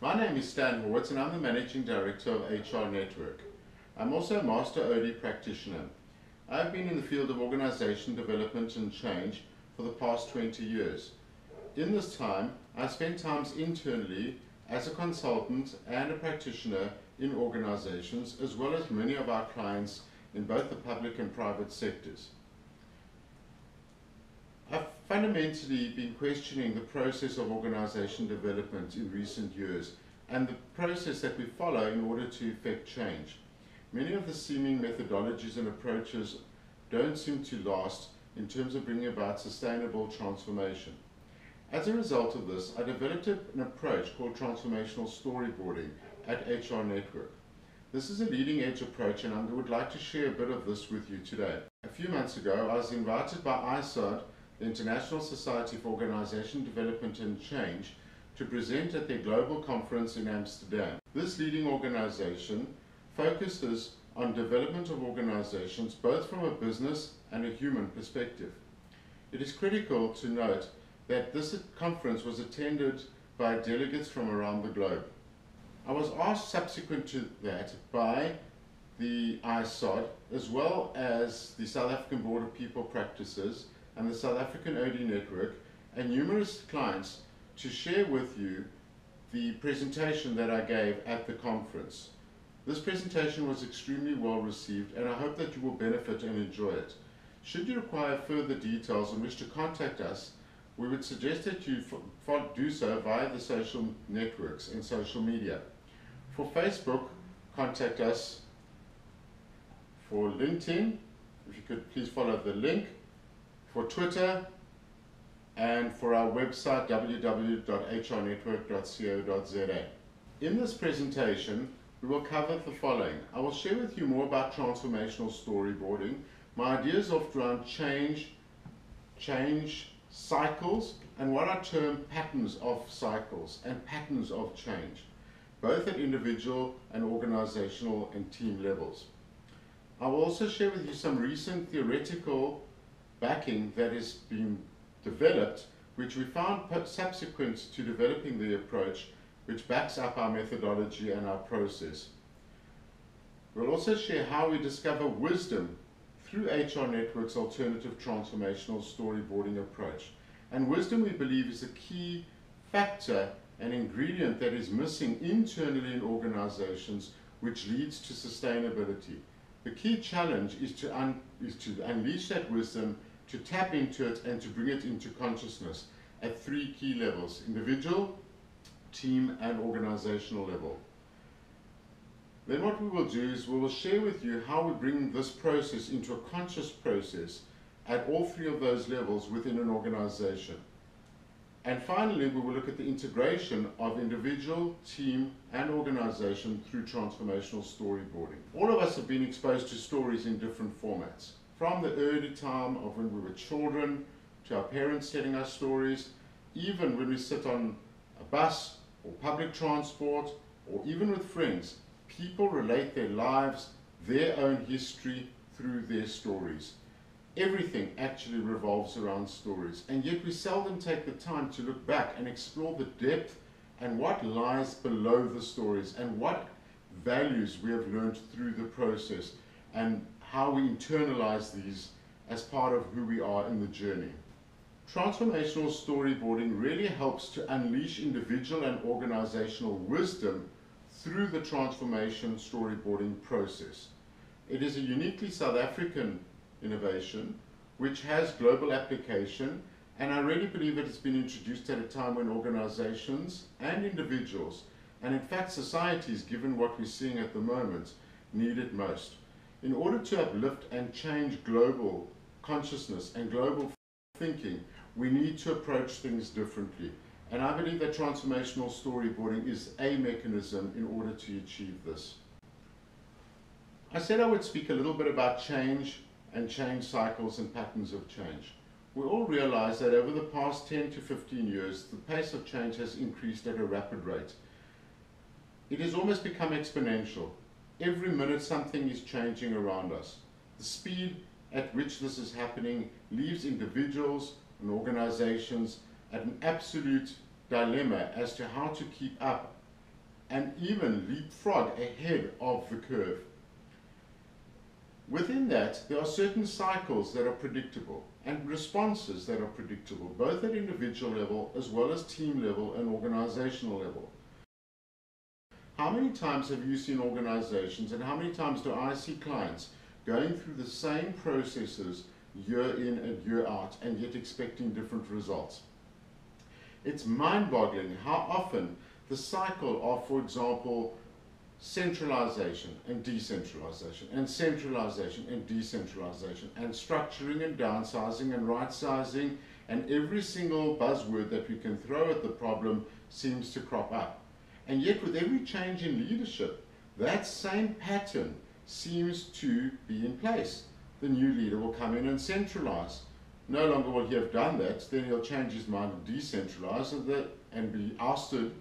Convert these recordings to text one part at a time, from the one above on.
My name is Stan Horwitz and I'm the Managing Director of HR Network. I'm also a Master OD Practitioner. I've been in the field of organization development and change for the past 20 years. In this time, I've spent times internally as a consultant and a practitioner in organizations, as well as many of our clients in both the public and private sectors. I've fundamentally been questioning the process of organization development in recent years and the process that we follow in order to effect change. Many of the seeming methodologies and approaches don't seem to last in terms of bringing about sustainable transformation. As a result of this, I developed an approach called Transformational Storyboarding at HR Network. This is a leading edge approach and I would like to share a bit of this with you today. A few months ago, I was invited by ISODC, the International Society for Organization Development and Change, to present at their global conference in Amsterdam. This leading organization focuses on development of organizations both from a business and a human perspective. It is critical to note that this conference was attended by delegates from around the globe. I was asked subsequent to that by the ISODC, as well as the South African Board of People Practices and the South African OD Network, and numerous clients, to share with you the presentation that I gave at the conference. This presentation was extremely well received and I hope that you will benefit and enjoy it. Should you require further details and wish to contact us, we would suggest that you do so via the social networks and social media. For Facebook, contact us. For LinkedIn, if you could please follow the link. For Twitter, and for our website www.hrnetwork.co.za. In this presentation, we will cover the following. I will share with you more about transformational storyboarding, my ideas around change cycles, and what I term patterns of cycles and patterns of change, both at individual and organizational and team levels. I will also share with you some recent theoretical backing that has been developed, which we found subsequent to developing the approach, which backs up our methodology and our process. We'll also share how we discover wisdom through HR Network's alternative transformational storyboarding approach. And wisdom, we believe, is a key factor and ingredient that is missing internally in organizations, which leads to sustainability. The key challenge is to unleash that wisdom, to tap into it and to bring it into consciousness at three key levels: individual, team and organizational level. Then what we will do is we will share with you how we bring this process into a conscious process at all three of those levels within an organization. And finally, we will look at the integration of individual, team and organization through transformational storyboarding. All of us have been exposed to stories in different formats. From the early time of when we were children, to our parents telling us stories, even when we sit on a bus or public transport, or even with friends, people relate their lives, their own history through their stories. Everything actually revolves around stories, and yet we seldom take the time to look back and explore the depth and what lies below the stories and what values we have learned through the process and how we internalize these as part of who we are in the journey. Transformational storyboarding really helps to unleash individual and organizational wisdom through the transformation storyboarding process. It is a uniquely South African innovation which has global application, and I really believe it has been introduced at a time when organizations and individuals, and in fact societies, given what we're seeing at the moment, need it most. In order to uplift and change global consciousness and global thinking, we need to approach things differently. And I believe that transformational storyboarding is a mechanism in order to achieve this. I said I would speak a little bit about change and change cycles and patterns of change. We all realize that over the past 10 to 15 years, the pace of change has increased at a rapid rate. It has almost become exponential. Every minute something is changing around us. The speed at which this is happening leaves individuals and organizations at an absolute dilemma as to how to keep up and even leapfrog ahead of the curve. Within that, there are certain cycles that are predictable and responses that are predictable, both at individual level as well as team level and organizational level. How many times have you seen organizations, and how many times do I see clients going through the same processes year in and year out and yet expecting different results? It's mind-boggling how often the cycle of, for example, centralization and decentralization, and centralization and decentralization, and structuring and downsizing and right-sizing, and every single buzzword that we can throw at the problem seems to crop up. And yet with every change in leadership, that same pattern seems to be in place. The new leader will come in and centralize. No longer will he have done that, then he'll change his mind and decentralize and be ousted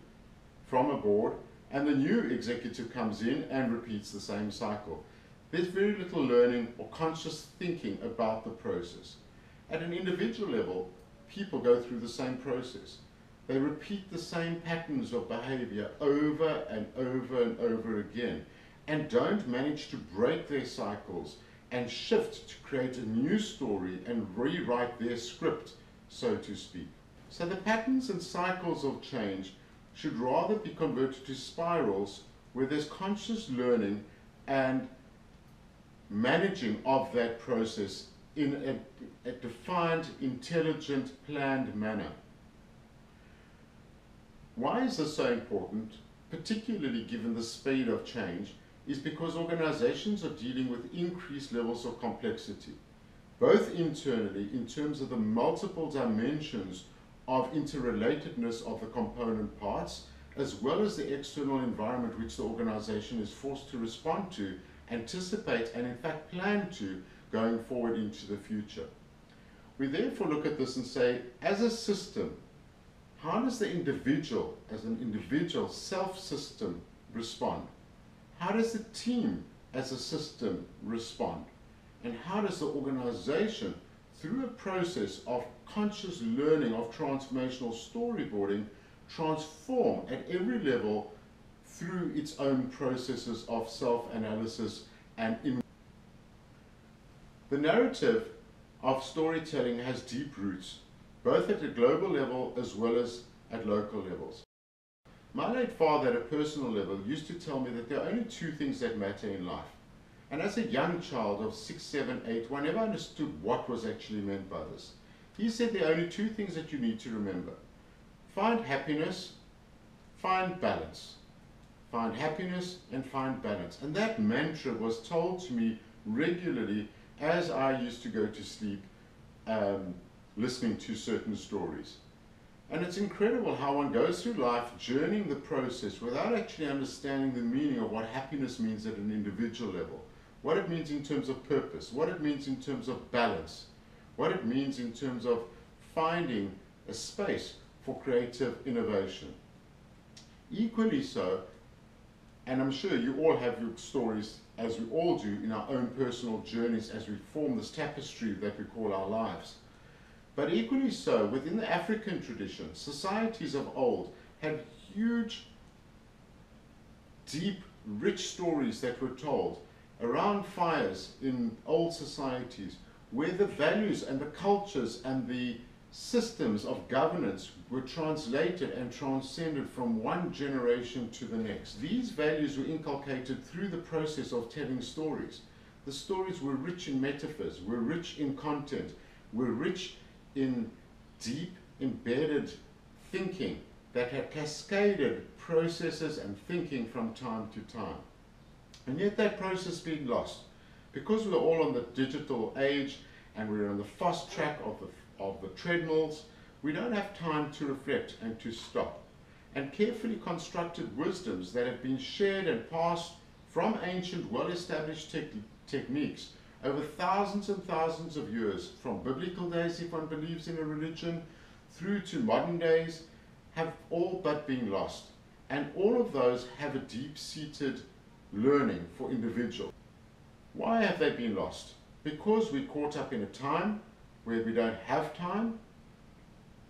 from a board, and the new executive comes in and repeats the same cycle. There's very little learning or conscious thinking about the process. At an individual level, people go through the same process. They repeat the same patterns of behavior over and over and over again, and don't manage to break their cycles and shift to create a new story and rewrite their script, so to speak. So the patterns and cycles of change should rather be converted to spirals where there's conscious learning and managing of that process in a defined, intelligent, planned manner. Why is this so important, particularly given the speed of change, is because organizations are dealing with increased levels of complexity, both internally in terms of the multiple dimensions of interrelatedness of the component parts, as well as the external environment which the organization is forced to respond to, anticipate, and in fact plan to going forward into the future. We therefore look at this and say, as a system, how does the individual, as an individual self-system, respond? How does the team as a system respond? And how does the organization, through a process of conscious learning of transformational storyboarding, transform at every level through its own processes of self-analysis and in. The narrative of storytelling has deep roots, both at a global level as well as at local levels. My late father, at a personal level, used to tell me that there are only two things that matter in life. And as a young child of 6, 7, 8, I never understood what was actually meant by this. He said there are only two things that you need to remember. Find happiness, find balance. Find happiness and find balance. And that mantra was told to me regularly as I used to go to sleep listening to certain stories. And it's incredible how one goes through life journeying the process without actually understanding the meaning of what happiness means at an individual level, what it means in terms of purpose, what it means in terms of balance, what it means in terms of finding a space for creative innovation. Equally so, and I'm sure you all have your stories, as we all do in our own personal journeys as we form this tapestry that we call our lives. But equally so, within the African tradition, societies of old had huge, deep, rich stories that were told around fires in old societies, where the values and the cultures and the systems of governance were translated and transcended from one generation to the next. These values were inculcated through the process of telling stories. The stories were rich in metaphors, were rich in content, were rich in deep embedded thinking that had cascaded processes and thinking from time to time. And yet that process is being lost because we're all on the digital age and we're on the fast track of the treadmills. We don't have time to reflect and to stop. And carefully constructed wisdoms that have been shared and passed from ancient well-established techniques over thousands and thousands of years, from biblical days if one believes in a religion, through to modern days, have all but been lost. And all of those have a deep-seated learning for individuals. Why have they been lost? Because we're caught up in a time where we don't have time.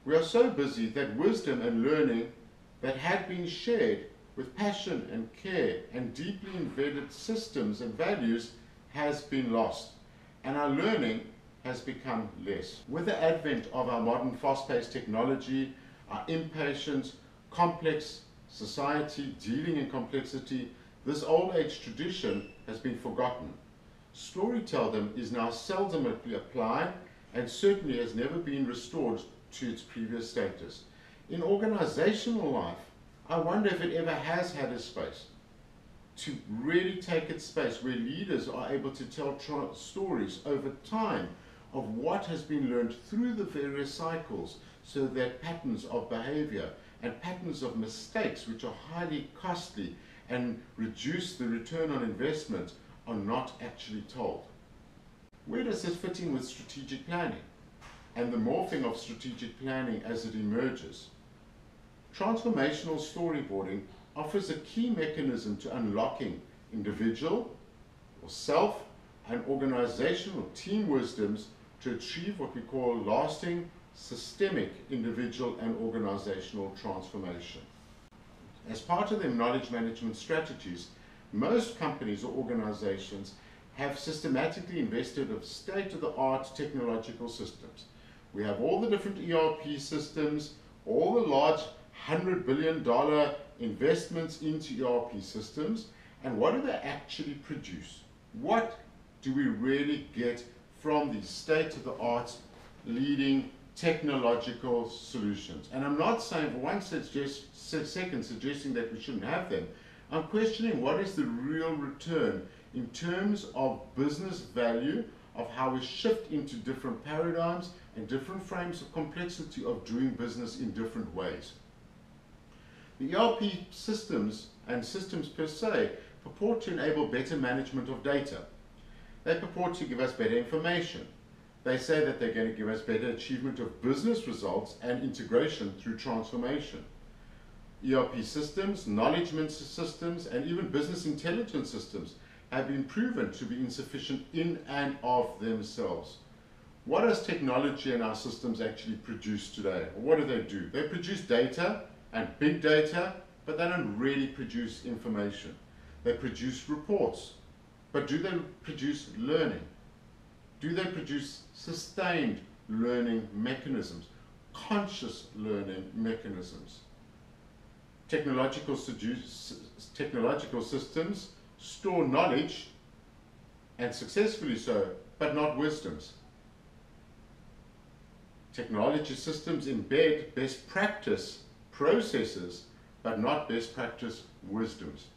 We are so busy that wisdom and learning that had been shared with passion and care and deeply embedded systems and values has been lost, and our learning has become less. With the advent of our modern fast-paced technology, our impatient, complex society dealing in complexity, this old age tradition has been forgotten. Storytelling is now seldomly applied and certainly has never been restored to its previous status. In organizational life, I wonder if it ever has had a space to really take its space where leaders are able to tell stories over time of what has been learned through the various cycles, so that patterns of behavior and patterns of mistakes, which are highly costly and reduce the return on investment, are not actually told. Where does this fit in with strategic planning and the morphing of strategic planning as it emerges? Transformational storyboarding offers a key mechanism to unlocking individual or self and organizational team wisdoms to achieve what we call lasting, systemic individual and organizational transformation. As part of their knowledge management strategies, most companies or organizations have systematically invested in state-of-the-art technological systems. We have all the different ERP systems, all the large $100 billion investments into ERP systems, and what do they actually produce? What do we really get from these state-of-the-art leading technological solutions? And I'm not saying for one second suggesting that we shouldn't have them. I'm questioning what is the real return in terms of business value, of how we shift into different paradigms and different frames of complexity of doing business in different ways. The ERP systems and systems per se purport to enable better management of data. They purport to give us better information. They say that they're going to give us better achievement of business results and integration through transformation. ERP systems, knowledge management systems, and even business intelligence systems have been proven to be insufficient in and of themselves. What does technology and our systems actually produce today? Or what do? They produce data and big data, but they don't really produce information. They produce reports, but do they produce learning? Do they produce sustained learning mechanisms, conscious learning mechanisms? Technological systems store knowledge, and successfully so, but not wisdoms. Technology systems embed best practice processes, but not best practice wisdoms.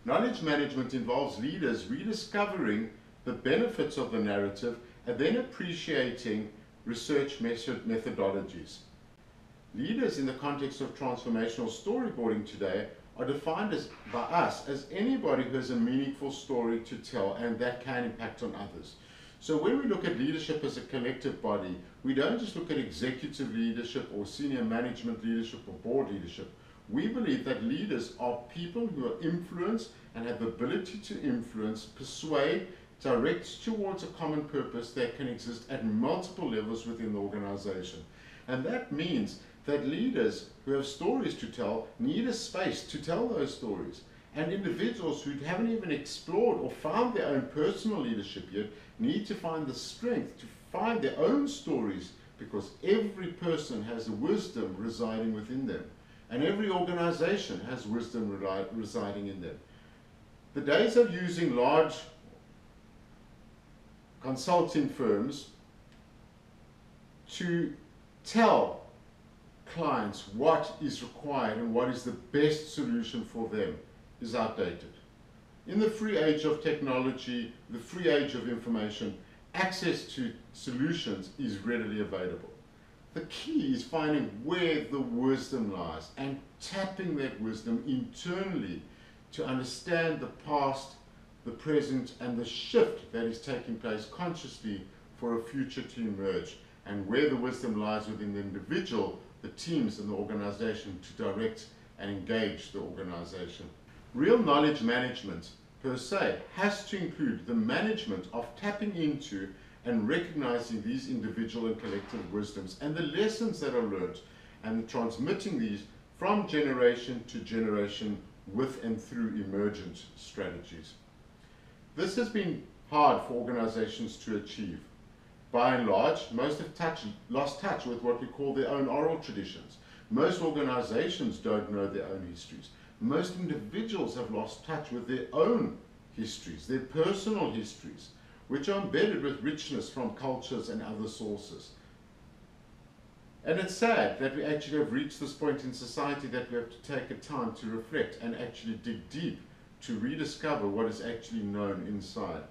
Knowledge management involves leaders rediscovering the benefits of the narrative and then appreciating research methodologies. Leaders in the context of transformational storyboarding today are defined by us as anybody who has a meaningful story to tell and that can impact on others. So when we look at leadership as a collective body, we don't just look at executive leadership or senior management leadership or board leadership. We believe that leaders are people who are influenced and have the ability to influence, persuade, direct towards a common purpose that can exist at multiple levels within the organization. And that means that leaders who have stories to tell need a space to tell those stories. And individuals who haven't even explored or found their own personal leadership yet need to find the strength to find their own stories, because every person has a wisdom residing within them. And every organization has wisdom residing in them. The days of using large consulting firms to tell clients what is required and what is the best solution for them is outdated. In the free age of technology, the free age of information, access to solutions is readily available. The key is finding where the wisdom lies and tapping that wisdom internally to understand the past, the present, and the shift that is taking place consciously for a future to emerge, and where the wisdom lies within the individual, the teams, and the organization to direct and engage the organization. Real knowledge management per se has to include the management of tapping into and recognizing these individual and collective wisdoms and the lessons that are learned, and transmitting these from generation to generation with and through emergent strategies. This has been hard for organizations to achieve. By and large, most have lost touch with what we call their own oral traditions. Most organizations don't know their own histories. Most individuals have lost touch with their own histories, their personal histories, which are embedded with richness from cultures and other sources. And it's sad that we actually have reached this point in society that we have to take a time to reflect and actually dig deep to rediscover what is actually known inside.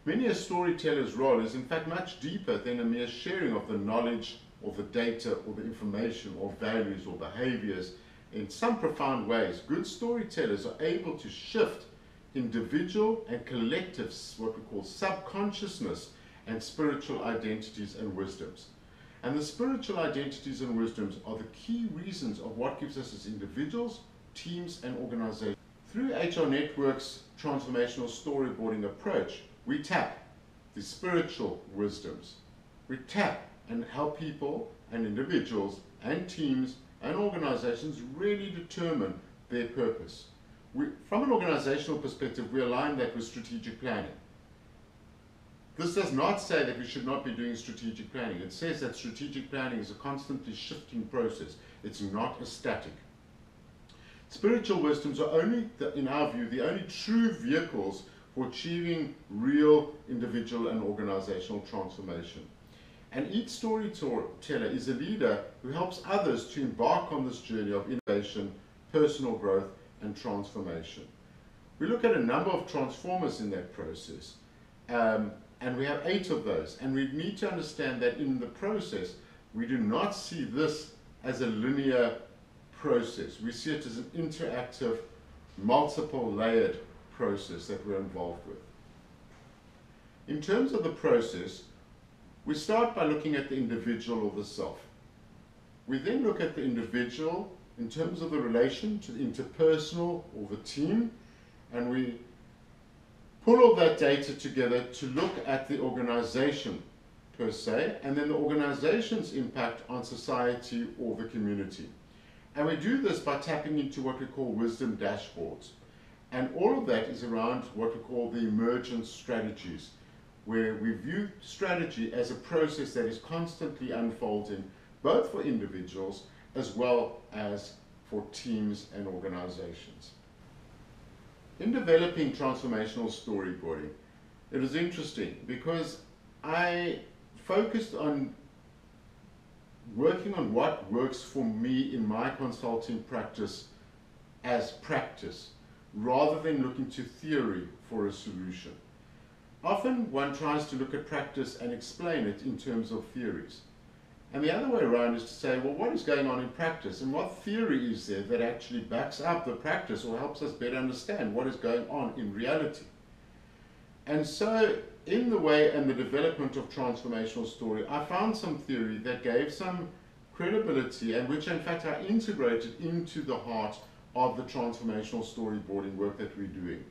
Many a storyteller's role is in fact much deeper than a mere sharing of the knowledge or the data or the information or values or behaviors. In some profound ways, good storytellers are able to shift individual and collective, what we call subconsciousness, and spiritual identities and wisdoms. And the spiritual identities and wisdoms are the key reasons of what gives us as individuals, teams, and organizations. Through HR Network's transformational storyboarding approach, we tap the spiritual wisdoms. We tap and help people and individuals and teams and organizations really determine their purpose. From an organizational perspective, we align that with strategic planning. This does not say that we should not be doing strategic planning. It says that strategic planning is a constantly shifting process. It's not a static. Spiritual wisdoms are only, in our view, the only true vehicles for achieving real individual and organizational transformation. And each storyteller is a leader who helps others to embark on this journey of innovation, personal growth, and transformation. We look at a number of transformers in that process, and we have 8 of those. And we need to understand that in the process, we do not see this as a linear process. We see it as an interactive, multiple layered process that we're involved with. In terms of the process, we start by looking at the individual or the self. We then look at the individual in terms of the relation to the interpersonal or the team, and we pull all that data together to look at the organization per se, and then the organization's impact on society or the community. And we do this by tapping into what we call wisdom dashboards. And all of that is around what we call the emergent strategies, where we view strategy as a process that is constantly unfolding, both for individuals as well as for teams and organizations. In developing transformational storyboarding, it is interesting because I focused on working on what works for me in my consulting practice as practice, rather than looking to theory for a solution. Often one tries to look at practice and explain it in terms of theories. And the other way around is to say, well, what is going on in practice and what theory is there that actually backs up the practice or helps us better understand what is going on in reality? And so in the way and the development of transformational story, I found some theory that gave some credibility and which in fact I integrated into the heart of the transformational storyboarding work that we're doing.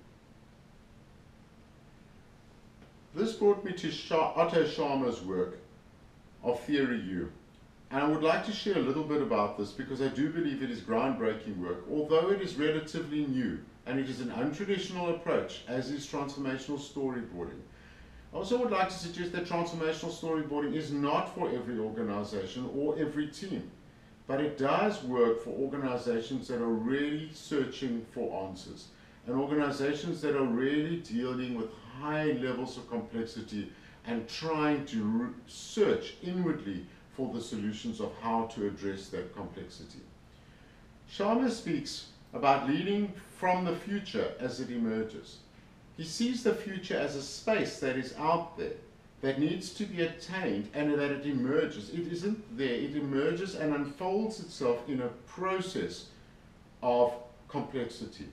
This brought me to Otto Scharmer's work of Theory U. And I would like to share a little bit about this because I do believe it is groundbreaking work, although it is relatively new and it is an untraditional approach, as is transformational storyboarding. I also would like to suggest that transformational storyboarding is not for every organization or every team, but it does work for organizations that are really searching for answers and organizations that are really dealing with high levels of complexity and trying to search inwardly for the solutions of how to address that complexity. Scharmer speaks about leading from the future as it emerges. He sees the future as a space that is out there, that needs to be attained, and that it emerges. It isn't there, it emerges and unfolds itself in a process of complexity.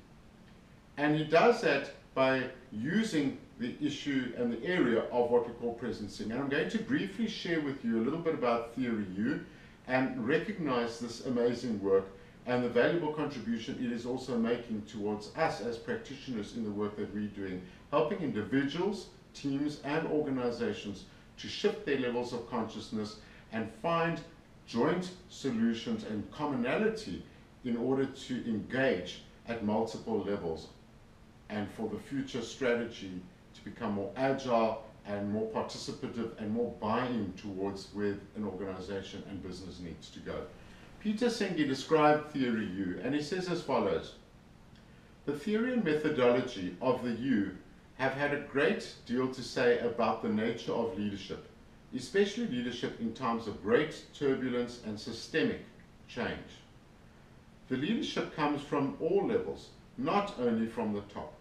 And he does that by using the issue and the area of what we call presencing. And I'm going to briefly share with you a little bit about Theory U and recognize this amazing work and the valuable contribution it is also making towards us as practitioners in the work that we're doing, helping individuals, teams, and organizations to shift their levels of consciousness and find joint solutions and commonality in order to engage at multiple levels and for the future strategy to become more agile and more participative and more buy-in towards where an organization and business needs to go. Peter Senge described Theory U, and he says as follows: the theory and methodology of the U have had a great deal to say about the nature of leadership, especially leadership in times of great turbulence and systemic change. The leadership comes from all levels, not only from the top,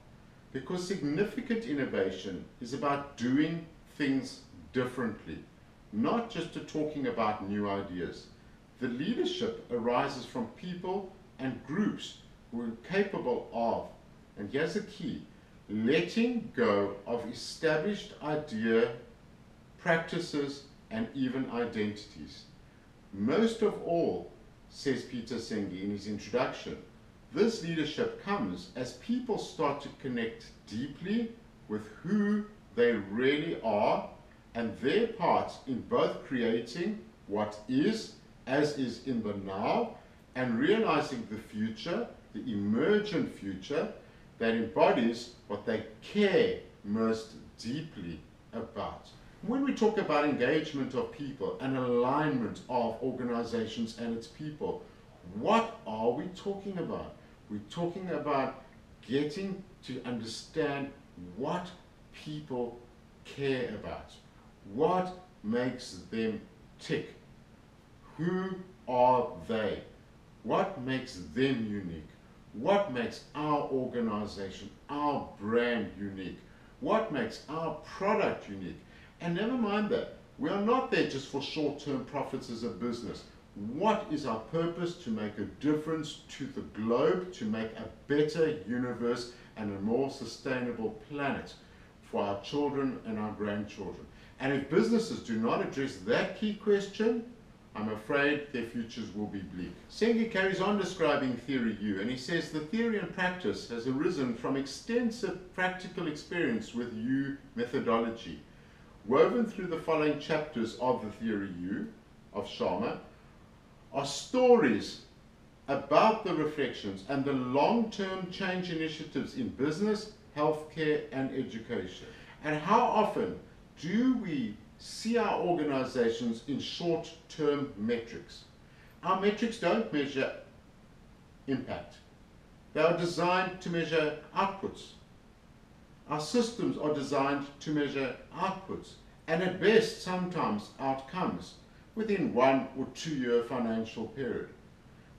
because significant innovation is about doing things differently, not just talking about new ideas. The leadership arises from people and groups who are capable of, and here's the key, letting go of established idea, practices, and even identities. Most of all, says Peter Senge in his introduction, this leadership comes as people start to connect deeply with who they really are and their part in both creating what is, as is in the now, and realizing the future, the emergent future, that embodies what they care most deeply about. When we talk about engagement of people and alignment of organizations and its people, what are we talking about? We're talking about getting to understand what people care about, what makes them tick, who are they, what makes them unique, what makes our organization, our brand unique, what makes our product unique. And never mind that, we are not there just for short-term profits as a business. What is our purpose? To make a difference to the globe, to make a better universe and a more sustainable planet for our children and our grandchildren. And if businesses do not address that key question, I'm afraid their futures will be bleak. Senge carries on describing Theory U, and he says the theory and practice has arisen from extensive practical experience with U methodology. Woven through the following chapters of the Theory U of Sharma are stories about the reflections and the long-term change initiatives in business, healthcare, and education. And how often do we see our organizations in short-term metrics? Our metrics don't measure impact. They are designed to measure outputs. Our systems are designed to measure outputs, and at best sometimes outcomes within 1 or 2 year financial period.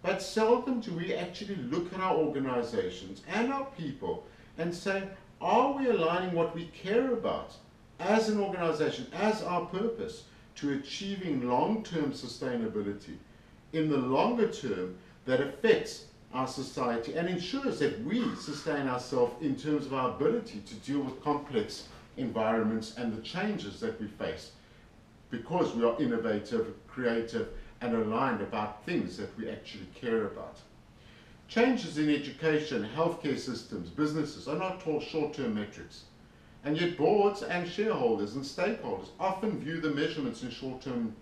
But seldom do we actually look at our organizations and our people and say, are we aligning what we care about as an organization, as our purpose, to achieving long-term sustainability in the longer term that affects our society and ensures that we sustain ourselves in terms of our ability to deal with complex environments and the changes that we face, because we are innovative, creative, and aligned about things that we actually care about. Changes in education, healthcare systems, businesses are not short-term metrics. And yet boards and shareholders and stakeholders often view the measurements in short-term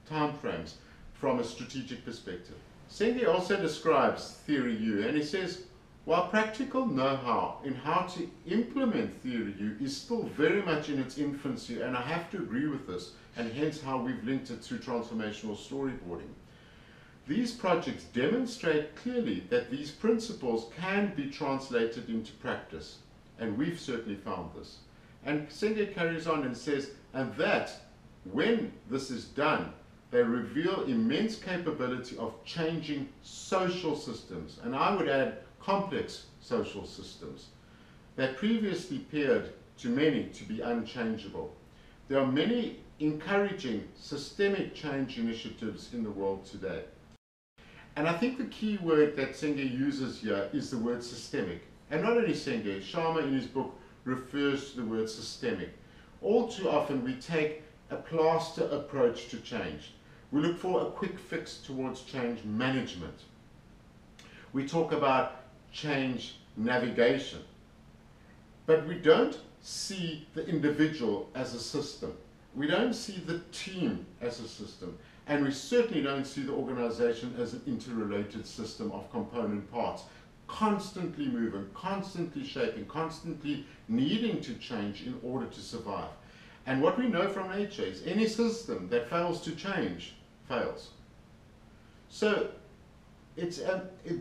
timeframes from a strategic perspective. Senge also describes Theory U, and he says, while practical know-how in how to implement Theory U is still very much in its infancy, and I have to agree with this, and hence how we've linked it through transformational storyboarding, these projects demonstrate clearly that these principles can be translated into practice. And we've certainly found this. And Senge carries on and says, and that when this is done, they reveal immense capability of changing social systems, and I would add complex social systems, that previously appeared to many to be unchangeable. There are many encouraging systemic change initiatives in the world today. And I think the key word that Senge uses here is the word systemic. And not only Senge, Sharma in his book refers to the word systemic. All too often we take a plaster approach to change. We look for a quick fix towards change management. We talk about change navigation. But we don't see the individual as a system. we don't see the team as a system, and we certainly don't see the organization as an interrelated system of component parts, constantly moving, constantly shaping, constantly needing to change in order to survive. And what we know from nature is any system that fails to change fails. So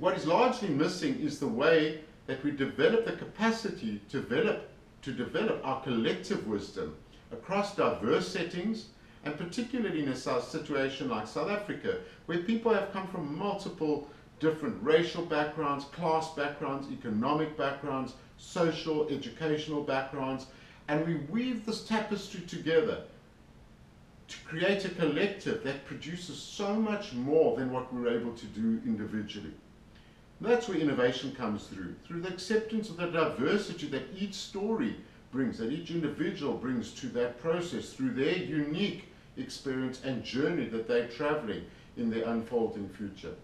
what is largely missing is the way that we develop the capacity to develop our collective wisdom across diverse settings, and particularly in a situation like South Africa, where people have come from multiple different racial backgrounds, class backgrounds, economic backgrounds, social, educational backgrounds, and we weave this tapestry together to create a collective that produces so much more than what we're able to do individually. That's where innovation comes through the acceptance of the diversity that each story brings, that each individual brings to that process, through their unique experience and journey that they're traveling in their unfolding future.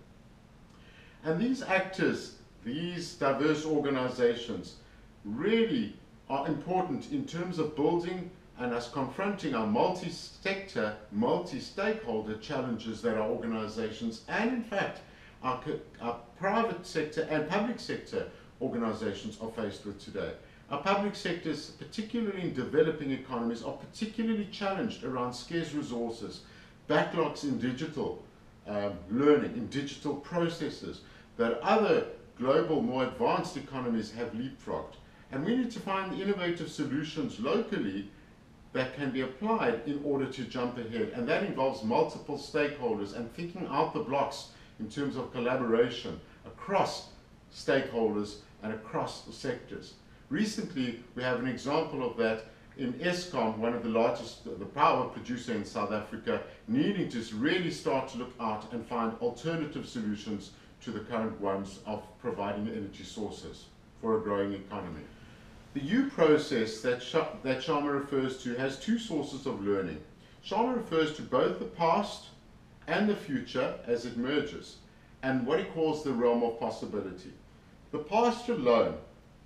And these actors, these diverse organizations, really are important in terms of building and us confronting our multi-sector, multi-stakeholder challenges that our organizations, and in fact our private sector and public sector organizations are faced with today. Our public sectors, particularly in developing economies, are particularly challenged around scarce resources, backlogs in digital learning, in digital processes that other global, more advanced economies have leapfrogged. And we need to find the innovative solutions locally that can be applied in order to jump ahead. And that involves multiple stakeholders and thinking out the blocks in terms of collaboration across stakeholders and across the sectors. Recently, we have an example of that in Eskom, one of the largest, the power producer in South Africa, needing to really start to look out and find alternative solutions to the current ones of providing energy sources for a growing economy. The U process that Sharma refers to has two sources of learning. Sharma refers to both the past and the future as it merges, and what he calls the realm of possibility. The past alone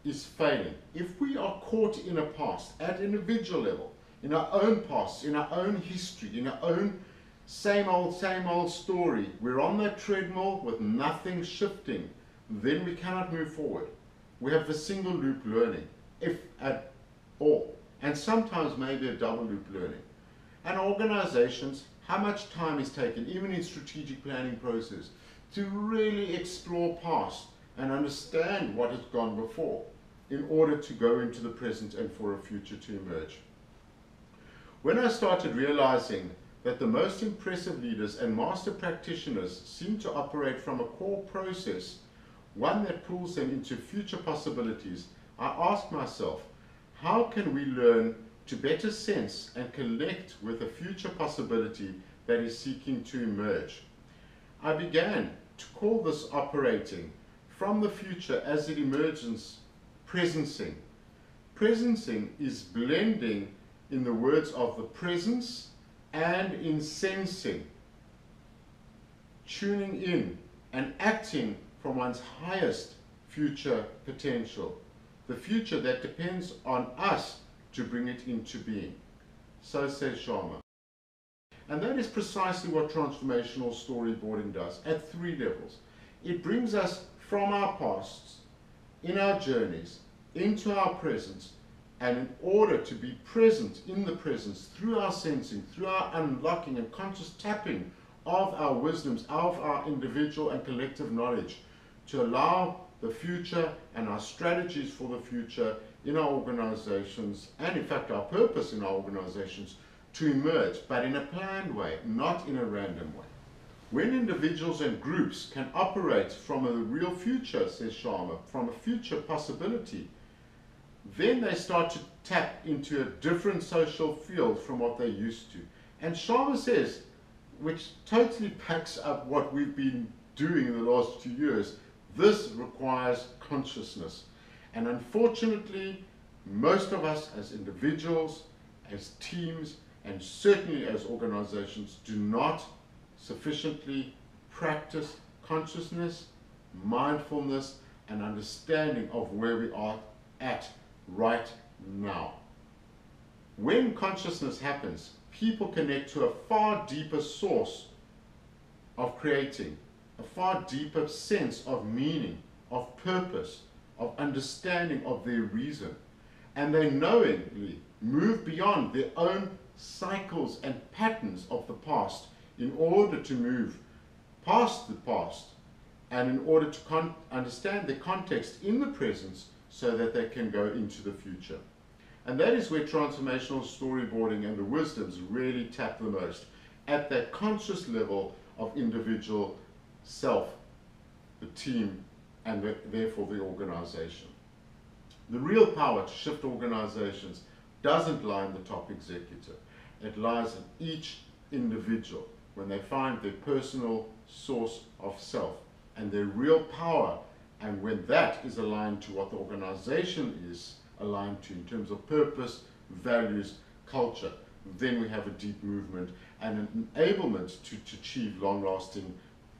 is failing. If we are caught in a past at individual level, in our own past, in our own history, in our own same old story, we're on that treadmill with nothing shifting, then we cannot move forward. We have the single loop learning, if at all, and sometimes maybe a double loop learning. And organizations, how much time is taken, even in strategic planning process, to really explore past and understand what has gone before in order to go into the present and for a future to emerge. When I started realizing that the most impressive leaders and master practitioners seem to operate from a core process, one that pulls them into future possibilities, I asked myself, how can we learn to better sense and connect with a future possibility that is seeking to emerge? I began to call this operating from the future as it emerges, presencing. Presencing is blending, in the words of the presence, and in sensing, tuning in and acting from one's highest future potential, the future that depends on us to bring it into being. So says Sharma. And that is precisely what transformational storyboarding does at three levels. It brings us from our pasts, in our journeys, into our presence, and in order to be present in the presence through our sensing, through our unlocking and conscious tapping of our wisdoms, of our individual and collective knowledge, to allow the future and our strategies for the future in our organizations, and in fact our purpose in our organizations, to emerge, but in a planned way, not in a random way. When individuals and groups can operate from a real future, says Sharma, from a future possibility, then they start to tap into a different social field from what they're used to. And Sharma says, which totally backs up what we've been doing in the last 2 years, this requires consciousness. And unfortunately, most of us as individuals, as teams, and certainly as organizations do not sufficiently practice consciousness, mindfulness, and understanding of where we are at right now. when consciousness happens, people connect to a far deeper source of creating, a far deeper sense of meaning, of purpose, of understanding of their reason. And they knowingly move beyond their own cycles and patterns of the past in order to move past the past and in order to understand the context in the present so that they can go into the future. And that is where transformational storyboarding and the wisdoms really tap the most, at that conscious level of individual self, the team, and therefore the organization. The real power to shift organizations doesn't lie in the top executive. It lies in each individual when they find their personal source of self and their real power, and when that is aligned to what the organization is aligned to in terms of purpose, values, culture, then we have a deep movement and an enablement to achieve long-lasting,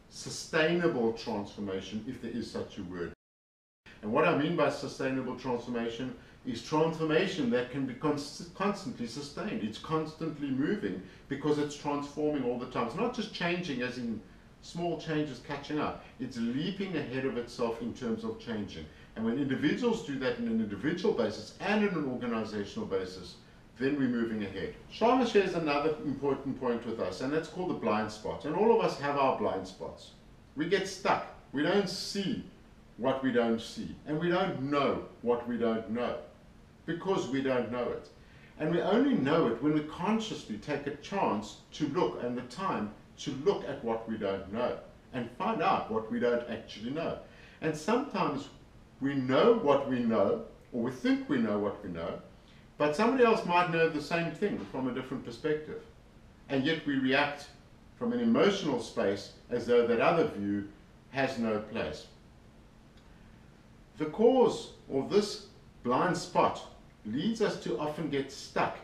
sustainable transformation, if there is such a word. And what I mean by sustainable transformation is transformation that can be constantly sustained. It's constantly moving because it's transforming all the time. It's not just changing as in small changes catching up. It's leaping ahead of itself in terms of changing. And when individuals do that on an individual basis and on an organizational basis, then we're moving ahead. Sharma shares another important point with us, and that's called the blind spot. And all of us have our blind spots. We get stuck. We don't see what we don't see. And we don't know what we don't know because we don't know it. And we only know it when we consciously take a chance to look and the time to look at what we don't know and find out what we don't actually know. And sometimes we know what we know, or we think we know what we know, but somebody else might know the same thing from a different perspective. And yet we react from an emotional space as though that other view has no place. The cause of this blind spot leads us to often get stuck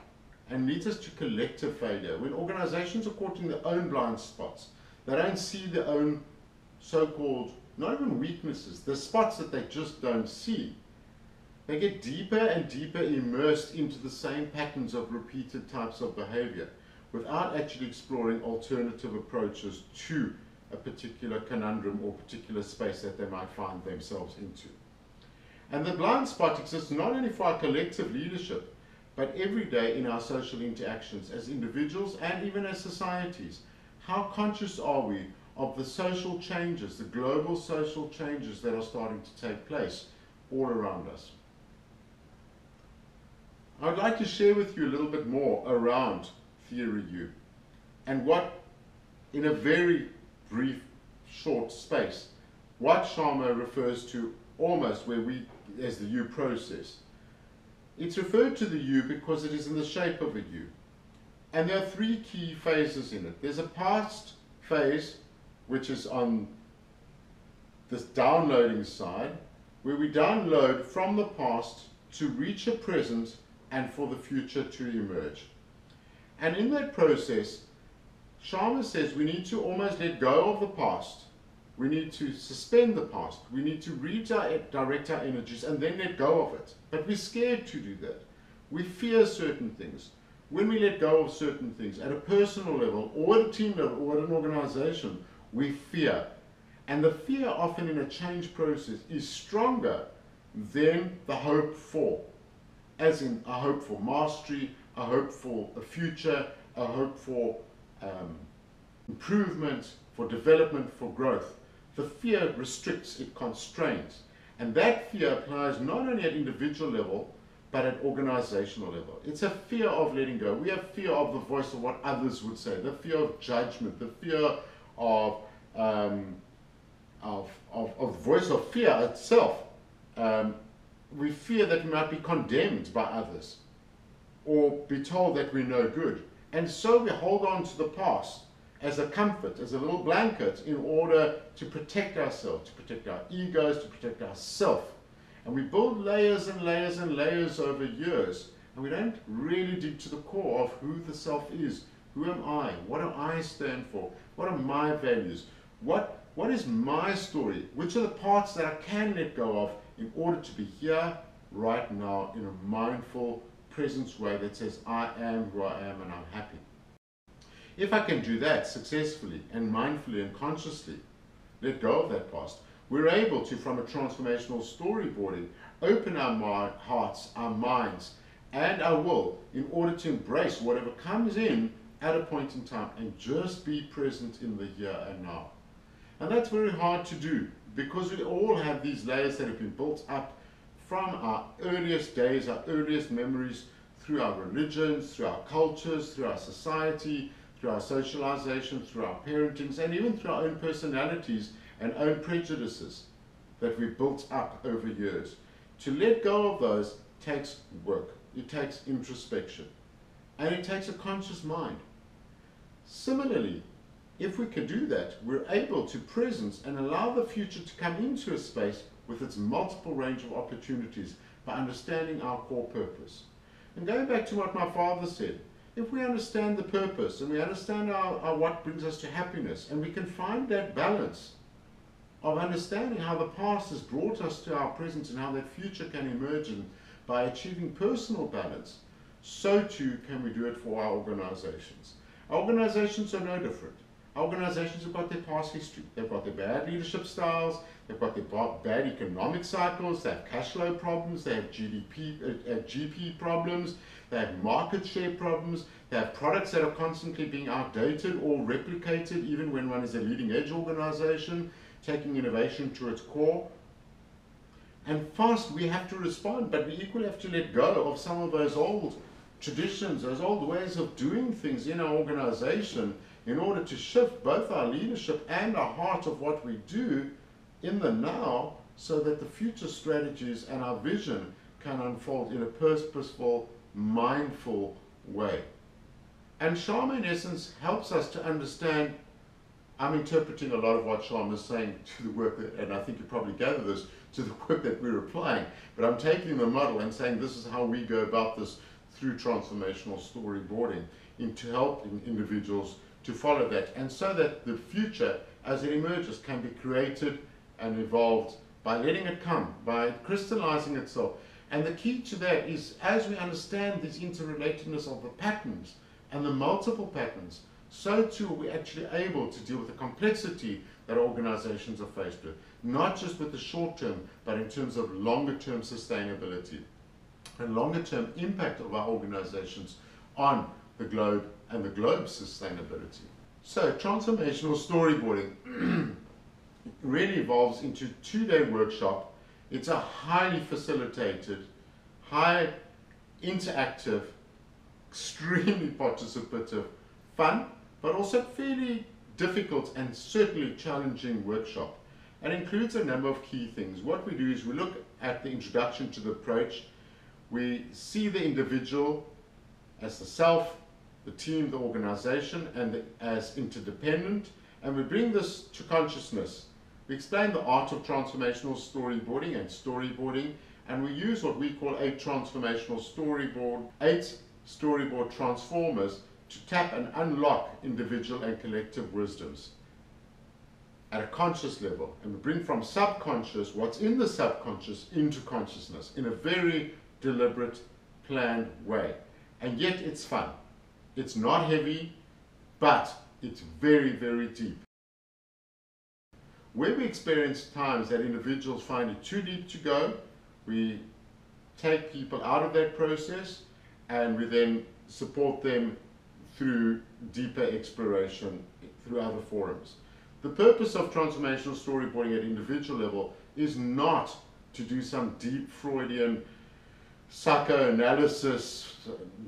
and leads us to collective failure. When organizations are caught in their own blind spots, they don't see their own so-called, not even weaknesses, the spots that they just don't see. They get deeper and deeper immersed into the same patterns of repeated types of behavior without actually exploring alternative approaches to a particular conundrum or particular space that they might find themselves into. And the blind spot exists not only for our collective leadership, but every day in our social interactions as individuals and even as societies. How conscious are we of the social changes, the global social changes that are starting to take place all around us? I would like to share with you a little bit more around Theory U and what, in a very brief, short space, what Sharma refers to almost where we, as the U process. It's referred to the U because it is in the shape of a U. And there are three key phases in it. There's a past phase, which is on this downloading side, where we download from the past to reach a present and for the future to emerge. And in that process, Sharma says we need to almost let go of the past. We need to suspend the past. We need to redirect our energies and then let go of it. But we're scared to do that. We fear certain things. When we let go of certain things at a personal level or at a team level or at an organization, we fear. And the fear often in a change process is stronger than the hope for. As in a hope for mastery, a hope for a future, a hope for improvement, for development, for growth. The fear restricts, it constrains. And that fear applies not only at individual level, but at organizational level. It's a fear of letting go. We have fear of the voice of what others would say, the fear of judgment, the fear of the voice of fear itself. We fear that we might be condemned by others or be told that we're no good. And so we hold on to the past as a comfort, as a little blanket in order to protect ourselves, to protect our egos, to protect ourselves. And we build layers and layers and layers over years, and we don't really dig to the core of who the self is. Who am I? What do I stand for? What are my values? What is my story? Which are the parts that I can let go of in order to be here, right now, in a mindful, presence way that says, I am who I am and I'm happy. If I can do that successfully and mindfully and consciously, let go of that past, we're able to, from a transformational storyboarding, open our hearts, our minds, and our will in order to embrace whatever comes in at a point in time and just be present in the here and now. And that's very hard to do because we all have these layers that have been built up from our earliest days, our earliest memories, through our religions, through our cultures, through our society, through our socialization, through our parentings, and even through our own personalities and own prejudices that we built up over years. To let go of those takes work, it takes introspection, and it takes a conscious mind. Similarly, if we can do that, we're able to presence and allow the future to come into a space with its multiple range of opportunities by understanding our core purpose. And going back to what my father said, if we understand the purpose and we understand what brings us to happiness, and we can find that balance of understanding how the past has brought us to our present and how that future can emerge by achieving personal balance, so too can we do it for our organizations. Our organizations are no different. Our organizations have got their past history. They've got their bad leadership styles, they've got their bad economic cycles, they have cash flow problems, they have GP problems, they have market share problems, they have products that are constantly being outdated or replicated even when one is a leading edge organization, taking innovation to its core. And fast we have to respond, but we equally have to let go of some of those old traditions, those old ways of doing things in our organization in order to shift both our leadership and our heart of what we do in the now, so that the future strategies and our vision can unfold in a purposeful, mindful way. And Sharma, in essence, helps us to understand. I'm interpreting a lot of what Sharma is saying to the work that, and I think you probably gather this, to the work that we're applying, but I'm taking the model and saying this is how we go about this through transformational storyboarding, into helping individuals to follow that, and so that the future as it emerges can be created and evolved by letting it come, by crystallizing itself. And the key to that is, as we understand this interrelatedness of the patterns and the multiple patterns, so too are we actually able to deal with the complexity that organizations are faced with, not just with the short term, but in terms of longer term sustainability and longer term impact of our organizations on the globe and the globe's sustainability. So transformational storyboarding really evolves into a 2-day workshop. It's a highly facilitated, high interactive, extremely participative, fun, but also fairly difficult and certainly challenging workshop. It includes a number of key things. What we do is we look at the introduction to the approach. We see the individual as the self, the team, the organization, and as interdependent, and we bring this to consciousness. We explain the art of transformational storyboarding, and we use what we call 8 transformational storyboard, 8 storyboard transformers to tap and unlock individual and collective wisdoms at a conscious level, and we bring from subconscious, what's in the subconscious, into consciousness in a very deliberate, planned way. And yet it's fun. It's not heavy, but it's very, very deep. Where we experience times that individuals find it too deep to go, we take people out of that process, and we then support them through deeper exploration through other forums. The purpose of transformational storyboarding at individual level is not to do some deep Freudian psychoanalysis,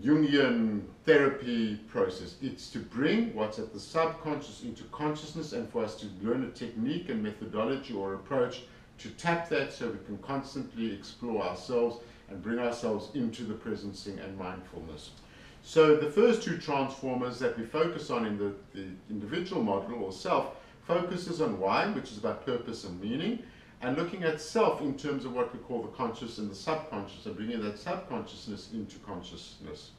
Jungian therapy process. It's to bring what's at the subconscious into consciousness, and for us to learn a technique and methodology or approach to tap that, so we can constantly explore ourselves and bring ourselves into the presencing and mindfulness. So the first 2 transformers that we focus on in the individual model or self focuses on why, which is about purpose and meaning, and looking at self in terms of what we call the conscious and the subconscious, and bringing that subconsciousness into consciousness.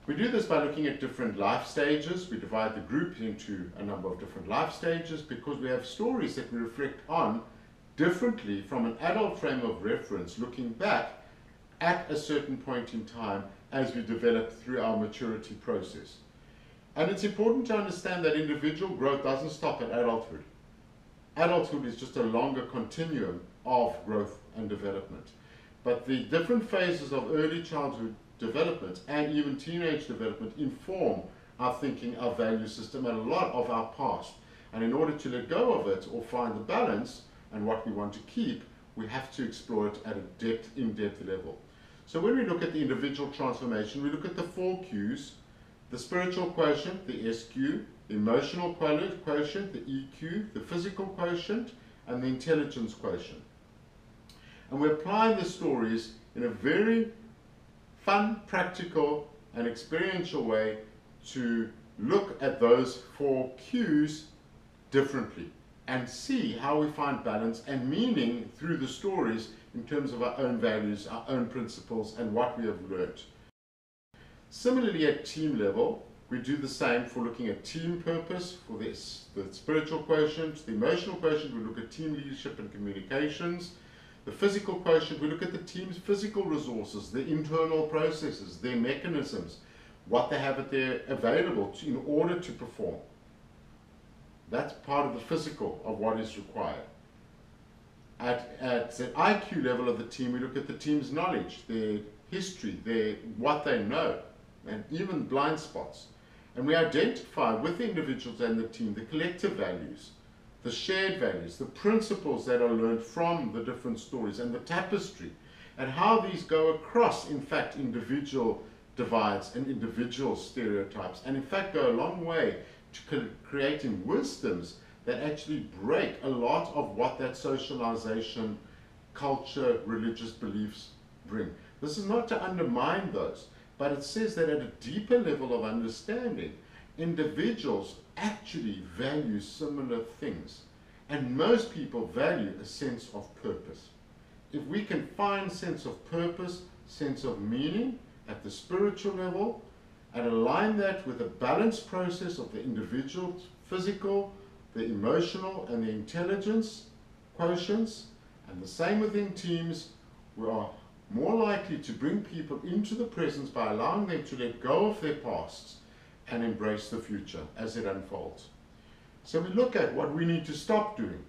We do this by looking at different life stages. We divide the group into a number of different life stages because we have stories that we reflect on differently from an adult frame of reference, looking back at a certain point in time as we develop through our maturity process. And it's important to understand that individual growth doesn't stop at adulthood. Adulthood is just a longer continuum of growth and development. But the different phases of early childhood development and even teenage development inform our thinking, our value system, and a lot of our past. And in order to let go of it or find the balance and what we want to keep, we have to explore it at a in-depth level. So when we look at the individual transformation, we look at the 4 Qs: the spiritual quotient, the SQ, the emotional quotient, the EQ, the physical quotient, and the intelligence quotient. And we're applying the stories in a very fun, practical, and experiential way to look at those 4 Qs differently and see how we find balance and meaning through the stories in terms of our own values, our own principles, and what we have learned. Similarly, at team level, we do the same for looking at team purpose, for this, the spiritual quotient, the emotional quotient, we look at team leadership and communications. The physical quotient, we look at the team's physical resources, the internal processes, their mechanisms, what they have available in order to perform. That's part of the physical of what is required. At the IQ level of the team, we look at the team's knowledge, their history, what they know, and even blind spots. And we identify with the individuals and the team the collective values, the shared values, the principles that are learned from the different stories, and the tapestry, and how these go across, in fact, individual divides and individual stereotypes, and in fact go a long way to creating wisdoms that actually break a lot of what that socialization, culture, religious beliefs bring. This is not to undermine those, but it says that at a deeper level of understanding, individuals actually value similar things. And most people value a sense of purpose. If we can find sense of purpose, sense of meaning at the spiritual level, and align that with a balanced process of the individual, physical, the emotional, and the intelligence quotients, and the same within teams, we are more likely to bring people into the present by allowing them to let go of their pasts and embrace the future as it unfolds. So we look at what we need to stop doing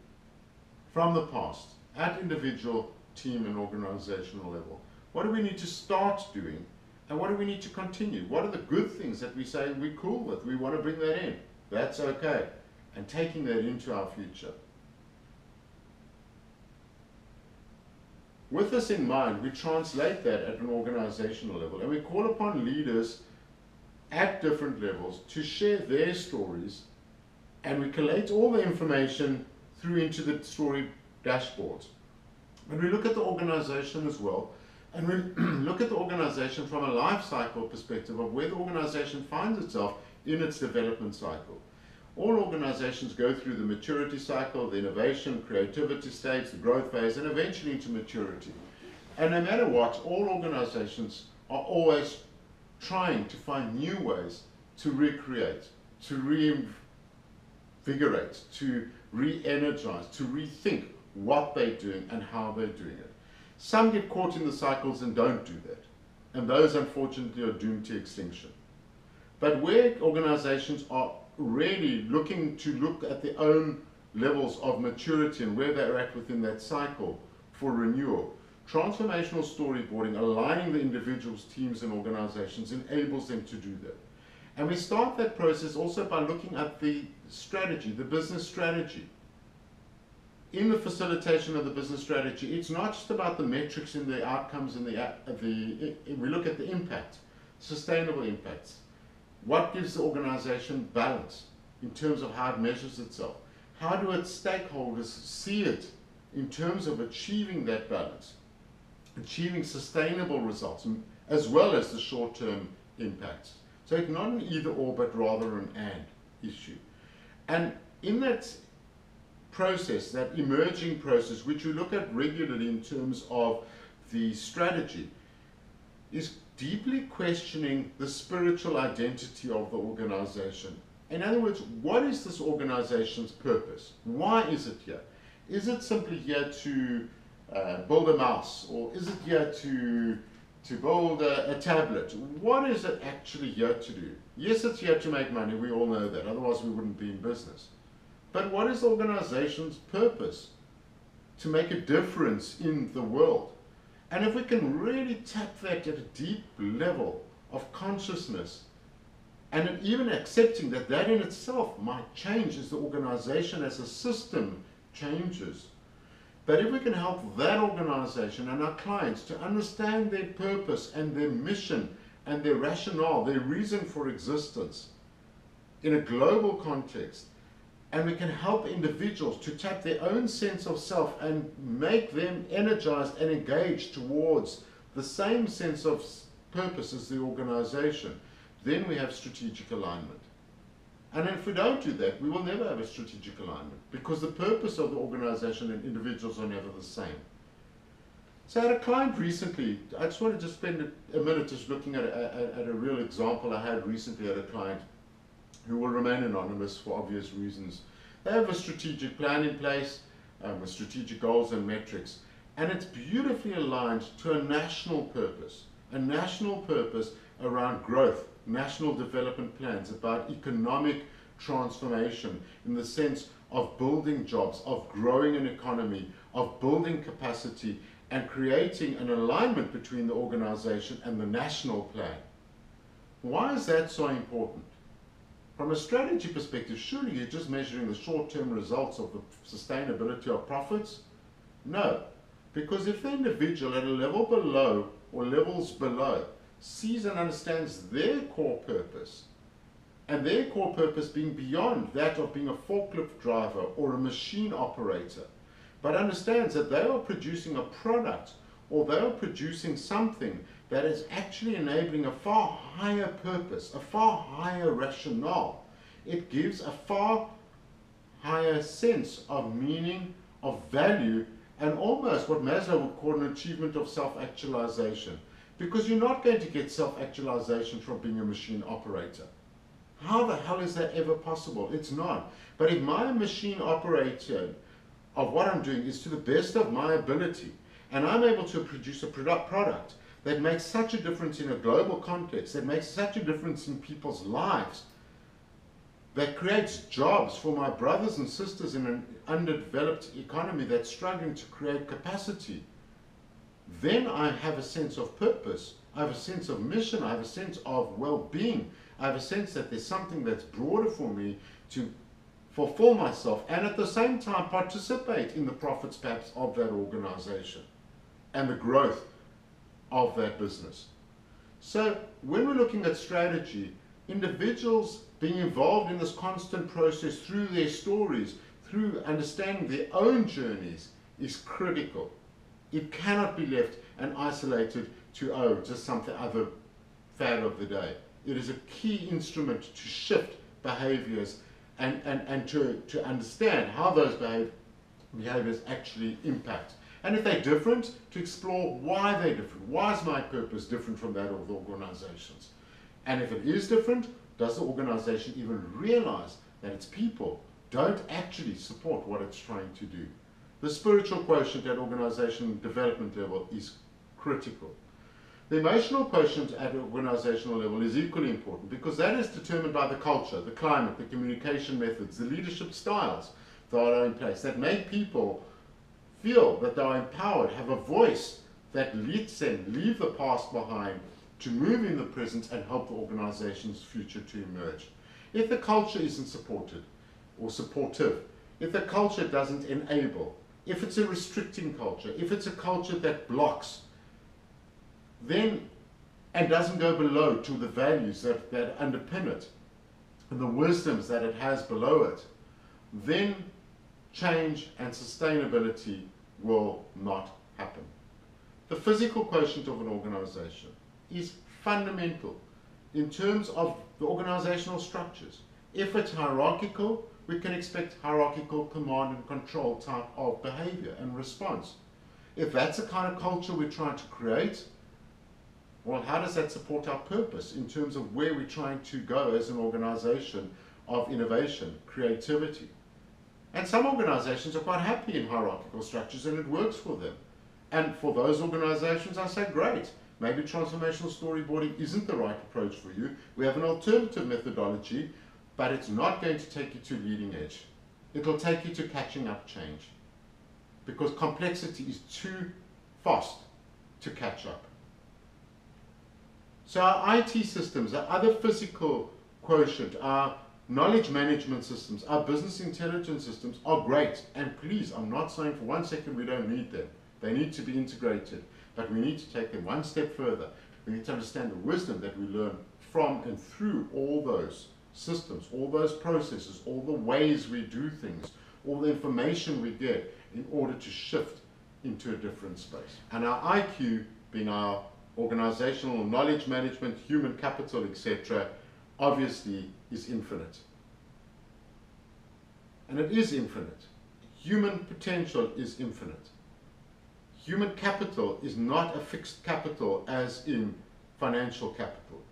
from the past at individual, team, and organizational level. What do we need to start doing? And what do we need to continue? What are the good things that we say we're cool with? We want to bring that in. That's okay. And taking that into our future. With this in mind, we translate that at an organizational level, and we call upon leaders at different levels to share their stories, and we collate all the information through into the story dashboards. And we look at the organization as well, and we look at the organization from a life cycle perspective of where the organization finds itself in its development cycle. All organizations go through the maturity cycle, the innovation, creativity stage, the growth phase, and eventually into maturity. And no matter what, all organizations are always trying to find new ways to recreate, to reinvigorate, to re-energize, to rethink what they're doing and how they're doing it. Some get caught in the cycles and don't do that. And those, unfortunately, are doomed to extinction. But where organizations are really looking to look at their own levels of maturity and where they're at within that cycle for renewal, transformational storyboarding, aligning the individuals, teams, and organizations enables them to do that. And we start that process also by looking at the strategy, the business strategy. In the facilitation of the business strategy, it's not just about the metrics and the outcomes and we look at the impact, sustainable impacts. What gives the organization balance in terms of how it measures itself? How do its stakeholders see it in terms of achieving that balance, achieving sustainable results, as well as the short-term impacts? So it's not an either-or, but rather an and issue. And in that process, that emerging process, which we look at regularly in terms of the strategy, is deeply questioning the spiritual identity of the organization. In other words, what is this organization's purpose? Why is it here? Is it simply here to build a mouse? Or is it here to to build a tablet. What is it actually here to do? Yes, it's here to make money, we all know that, otherwise we wouldn't be in business. But what is the organization's purpose? To make a difference in the world. And if we can really tap that at a deep level of consciousness, and even accepting that that in itself might change as the organization as a system changes. But if we can help that organization and our clients to understand their purpose and their mission and their rationale, their reason for existence in a global context, and we can help individuals to tap their own sense of self and make them energized and engaged towards the same sense of purpose as the organization, then we have strategic alignment. And if we don't do that, we will never have a strategic alignment, because the purpose of the organization and individuals are never the same. So I had a client recently, I just wanted to spend a minute just looking at a real example I had recently at a client who will remain anonymous for obvious reasons. They have a strategic plan in place with strategic goals and metrics, and it's beautifully aligned to a national purpose around growth, national development plans about economic transformation in the sense of building jobs, of growing an economy, of building capacity, and creating an alignment between the organization and the national plan. Why is that so important? From a strategy perspective, surely you're just measuring the short-term results of the sustainability of profits? No, because if the individual at a level below or levels below sees and understands their core purpose, and their core purpose being beyond that of being a forklift driver or a machine operator, but understands that they are producing a product or they are producing something that is actually enabling a far higher purpose, a far higher rationale. It gives a far higher sense of meaning, of value, and almost what Maslow would call an achievement of self-actualization. Because you're not going to get self-actualization from being a machine operator. How the hell is that ever possible? It's not. But if my machine operator of what I'm doing is to the best of my ability, and I'm able to produce a product that makes such a difference in a global context, that makes such a difference in people's lives, that creates jobs for my brothers and sisters in an underdeveloped economy that's struggling to create capacity, then I have a sense of purpose, I have a sense of mission, I have a sense of well-being, I have a sense that there's something that's broader for me to fulfill myself and at the same time participate in the profits perhaps of that organization and the growth of that business. So when we're looking at strategy, individuals being involved in this constant process through their stories, through understanding their own journeys is critical. It cannot be left and isolated to, oh, just something other fad of the day. It is a key instrument to shift behaviors and to understand how those behaviors actually impact. And if they're different, to explore why they're different. Why is my purpose different from that of the organization's? And if it is different, does the organization even realize that its people don't actually support what it's trying to do? The spiritual quotient at organization development level is critical. The emotional quotient at organizational level is equally important because that is determined by the culture, the climate, the communication methods, the leadership styles that are in place that make people feel that they are empowered, have a voice that leads them, leave the past behind, to move in the present and help the organization's future to emerge. If the culture isn't supported or supportive, if the culture doesn't enable, if it's a restricting culture, if it's a culture that blocks, then, and doesn't go below to the values that underpin it, and the wisdoms that it has below it, then change and sustainability will not happen. The physical quotient of an organization is fundamental in terms of the organizational structures. If it's hierarchical, we can expect hierarchical command and control type of behavior and response. If that's the kind of culture we're trying to create, well, how does that support our purpose in terms of where we're trying to go as an organization of innovation, creativity? And some organizations are quite happy in hierarchical structures and it works for them. And for those organizations, I say, great. Maybe transformational storyboarding isn't the right approach for you. We have an alternative methodology, but it's not going to take you to leading edge. It'll take you to catching up change, because complexity is too fast to catch up. So our IT systems, our other physical quotient, our knowledge management systems, our business intelligence systems are great. And please, I'm not saying for 1 second we don't need them. They need to be integrated, but we need to take them one step further. We need to understand the wisdom that we learn from and through all those systems, all those processes, all the ways we do things, all the information we get in order to shift into a different space. And our IQ, being our organizational knowledge management, human capital, etc., obviously is infinite. And it is infinite. Human potential is infinite. Human capital is not a fixed capital as in financial capital.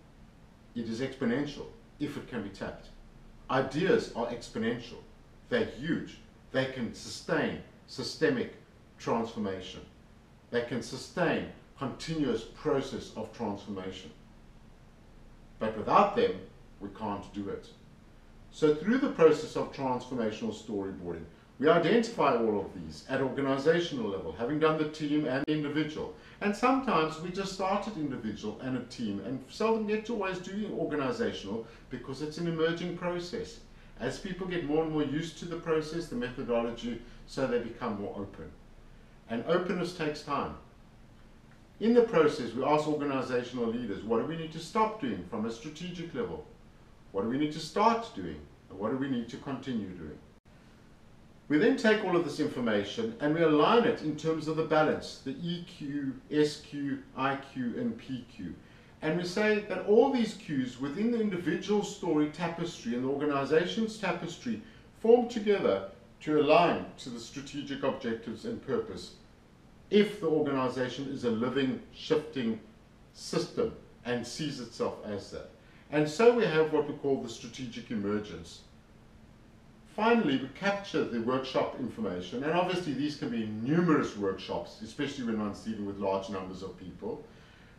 It is exponential if it can be tapped. Ideas are exponential. They're huge. They can sustain systemic transformation. They can sustain continuous process of transformation. But without them, we can't do it. So through the process of transformational storyboarding, we identify all of these at organizational level, having done the team and the individual. And sometimes we just start at individual and a team and seldom get to always do organizational because it's an emerging process. As people get more and more used to the process, the methodology, so they become more open. And openness takes time. In the process, we ask organizational leaders, what do we need to stop doing from a strategic level? What do we need to start doing? And what do we need to continue doing? We then take all of this information and we align it in terms of the balance, the EQ, SQ, IQ, and PQ. And we say that all these Qs within the individual story tapestry and the organization's tapestry form together to align to the strategic objectives and purpose if the organization is a living, shifting system and sees itself as that. And so we have what we call the strategic emergence. Finally, we capture the workshop information, and obviously these can be numerous workshops, especially when one's dealing with large numbers of people.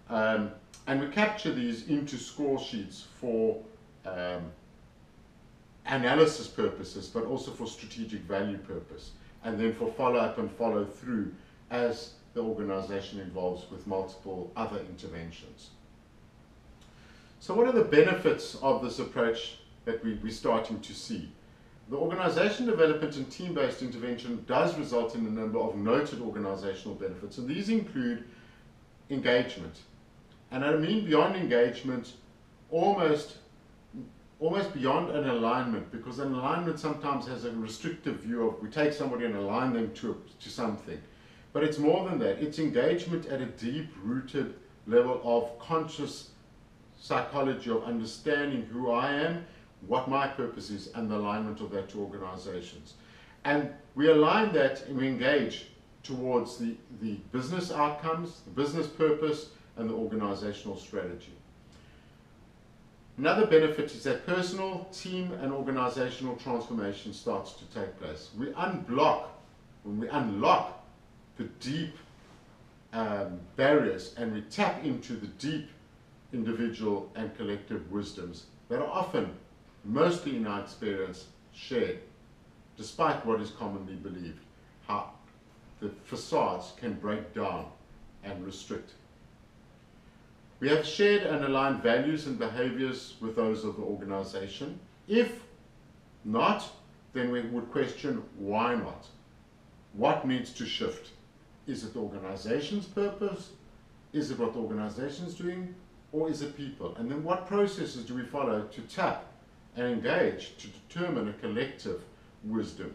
And we capture these into score sheets for analysis purposes, but also for strategic value purpose, and then for follow-up and follow-through as the organization involves with multiple other interventions. So what are the benefits of this approach that we're starting to see? The organization development and team-based intervention does result in a number of noted organizational benefits, and these include engagement. And I mean beyond engagement, almost beyond an alignment, because an alignment sometimes has a restrictive view of we take somebody and align them to something. But it's more than that. It's engagement at a deep-rooted level of conscious psychology, of understanding who I am, what my purpose is, and the alignment of that to organizations. And we align that and we engage towards the business outcomes, the business purpose, and the organizational strategy. Another benefit is that personal, team, and organizational transformation starts to take place. We unblock, when we unlock the deep barriers and we tap into the deep individual and collective wisdoms that are often, mostly in our experience, shared, despite what is commonly believed, how the facades can break down and restrict. We have shared and aligned values and behaviors with those of the organization. If not, then we would question why not? What needs to shift? Is it the organization's purpose? Is it what the organization is doing? Or is it people? And then what processes do we follow to tap and engage to determine a collective wisdom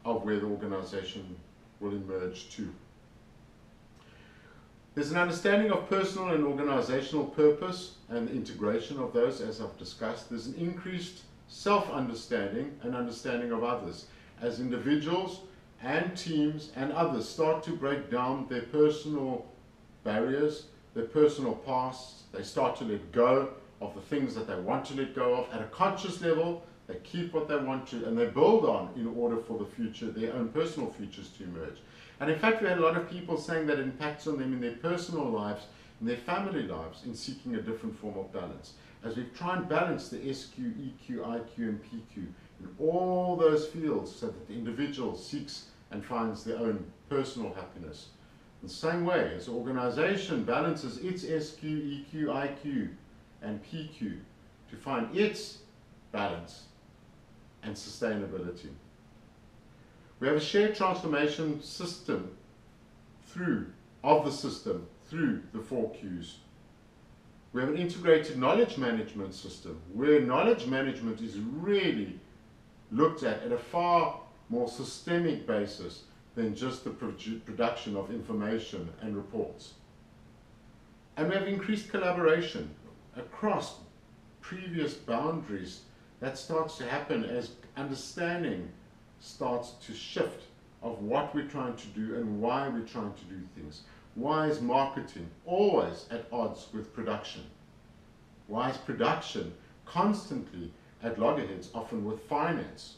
of where the organization will emerge to? There's an understanding of personal and organizational purpose and the integration of those, as I've discussed. There's an increased self-understanding and understanding of others as individuals and teams and others start to break down their personal barriers, their personal pasts. They start to let go of the things that they want to let go of at a conscious level. They keep what they want to, and they build on in order for the future, their own personal futures to emerge. And in fact, we had a lot of people saying that it impacts on them in their personal lives in their family lives in seeking a different form of balance. As we try and balance the SQ, EQ, IQ, and PQ in all those fields so that the individual seeks and finds their own personal happiness. In the same way, as an organization balances its SQ, EQ, IQ, and PQ to find its balance and sustainability. We have a shared transformation system through the 4 Qs. We have an integrated knowledge management system where knowledge management is really looked at a far more systemic basis than just the production of information and reports. And we have increased collaboration across previous boundaries that starts to happen as understanding starts to shift of what we're trying to do and why we're trying to do things. Why is marketing always at odds with production? Why is production constantly at loggerheads, often with finance?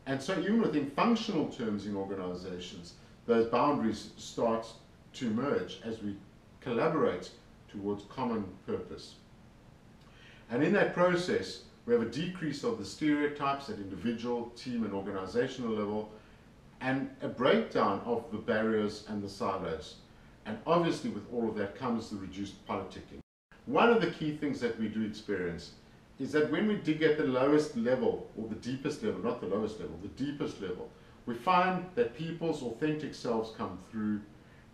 And so even within functional terms in organizations, those boundaries start to merge as we collaborate towards common purpose. And in that process, we have a decrease of the stereotypes at individual, team, and organizational level, and a breakdown of the barriers and the silos. And obviously with all of that comes the reduced politicking. One of the key things that we do experience is that when we dig at the lowest level, or the deepest level, not the lowest level, the deepest level, we find that people's authentic selves come through,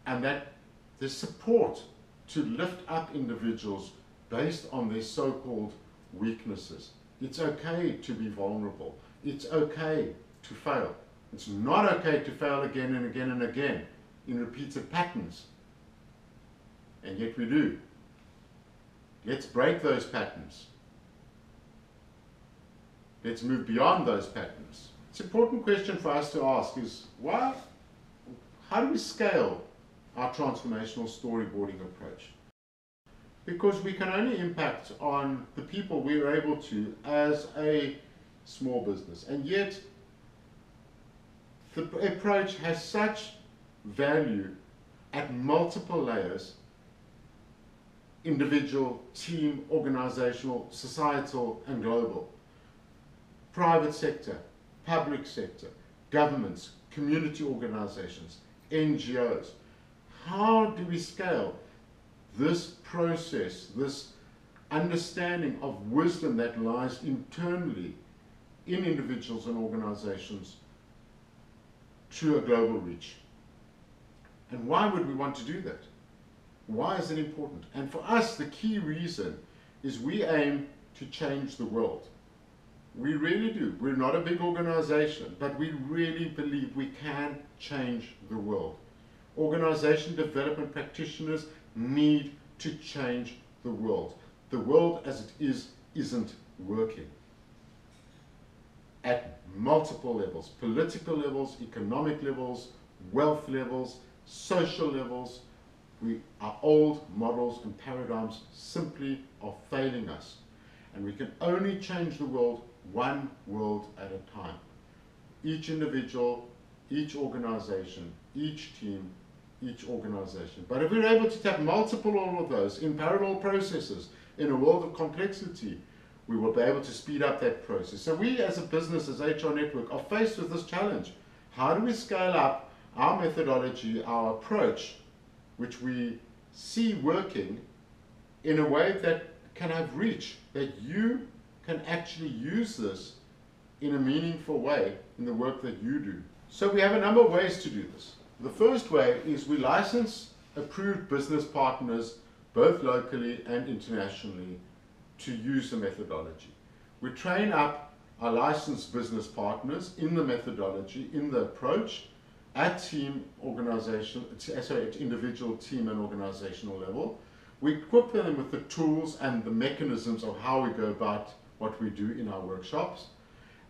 and that there's support to lift up individuals based on their so-called weaknesses. It's okay to be vulnerable. It's okay to fail. It's not okay to fail again and again and again in repeated patterns. And yet we do. Let's break those patterns. Let's move beyond those patterns. It's an important question for us to ask is, how do we scale our transformational storyboarding approach? Because we can only impact on the people we are able to as a small business. And yet, the approach has such value at multiple layers: individual, team, organizational, societal, and global. Private sector, public sector, governments, community organizations, NGOs. How do we scale this process, this understanding of wisdom that lies internally in individuals and organizations to a global reach? And why would we want to do that? Why is it important? And for us, the key reason is we aim to change the world. We really do. We're not a big organization, but we really believe we can change the world. Organization development practitioners need to change the world. The world as it is isn't working. At multiple levels: political levels, economic levels, wealth levels, social levels. Our old models and paradigms simply are failing us. And we can only change the world one world at a time. Each individual, each organization, each team, each organization. But if we're able to tap multiple all of those in parallel processes in a world of complexity, we will be able to speed up that process. So we as a business, as HR Network, are faced with this challenge. How do we scale up our methodology, our approach, which we see working, in a way that can have reach, that you can actually use this in a meaningful way in the work that you do? So we have a number of ways to do this. The first way is we license approved business partners, both locally and internationally, to use the methodology. We train up our licensed business partners in the methodology, in the approach, at individual, team, and organizational level. We equip them with the tools and the mechanisms of how we go about what we do in our workshops.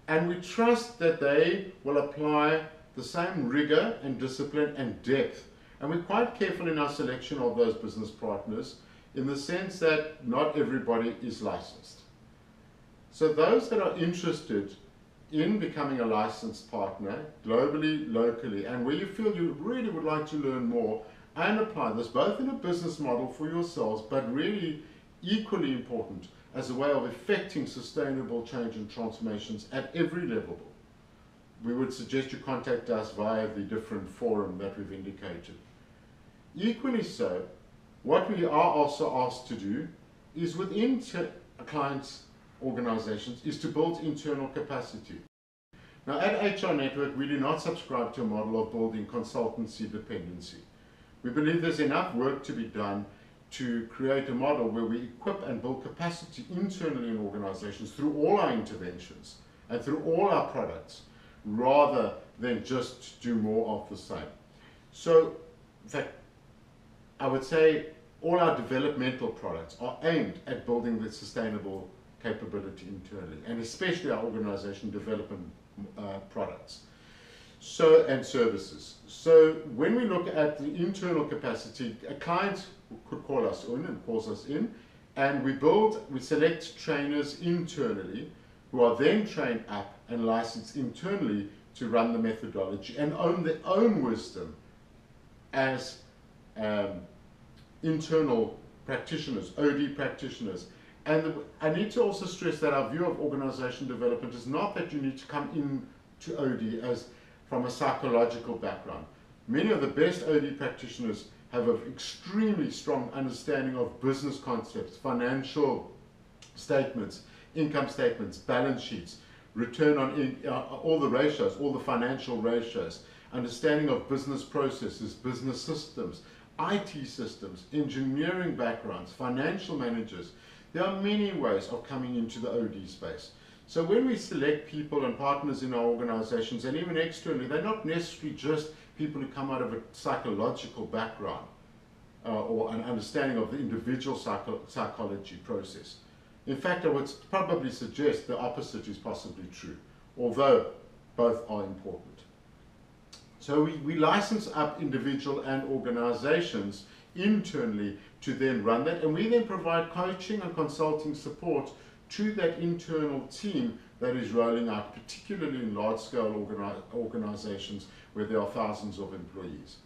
And we trust that they will apply the same rigor and discipline and depth. And we're quite careful in our selection of those business partners, in the sense that not everybody is licensed. So those that are interested in becoming a licensed partner, globally, locally, and where you feel you really would like to learn more, and apply this both in a business model for yourselves, but really equally important as a way of effecting sustainable change and transformations at every level, we would suggest you contact us via the different forum that we've indicated. Equally so, what we are also asked to do is within a client's organizations is to build internal capacity. Now at HR Network, we do not subscribe to a model of building consultancy dependency. We believe there's enough work to be done to create a model where we equip and build capacity internally in organizations through all our interventions and through all our products, rather than just do more of the same. So, in fact, I would say all our developmental products are aimed at building the sustainable capability internally, and especially our organization development products and services. So when we look at the internal capacity, a client could call us in and calls us in, and we select trainers internally who are then trained up and licensed internally to run the methodology and own their own wisdom as internal practitioners, OD practitioners. And I need to also stress that our view of organization development is not that you need to come in to OD as from a psychological background. Many of the best OD practitioners have an extremely strong understanding of business concepts, financial statements, income statements, balance sheets, return on all the ratios, all the financial ratios, understanding of business processes, business systems, IT systems, engineering backgrounds, financial managers. There are many ways of coming into the OD space. So when we select people and partners in our organizations, and even externally, they're not necessarily just people who come out of a psychological background or an understanding of the individual psychology process. In fact, I would probably suggest the opposite is possibly true, although both are important. So we license up individual and organizations internally to then run that, and we then provide coaching and consulting support to that internal team that is rolling out, particularly in large-scale organizations where there are thousands of employees.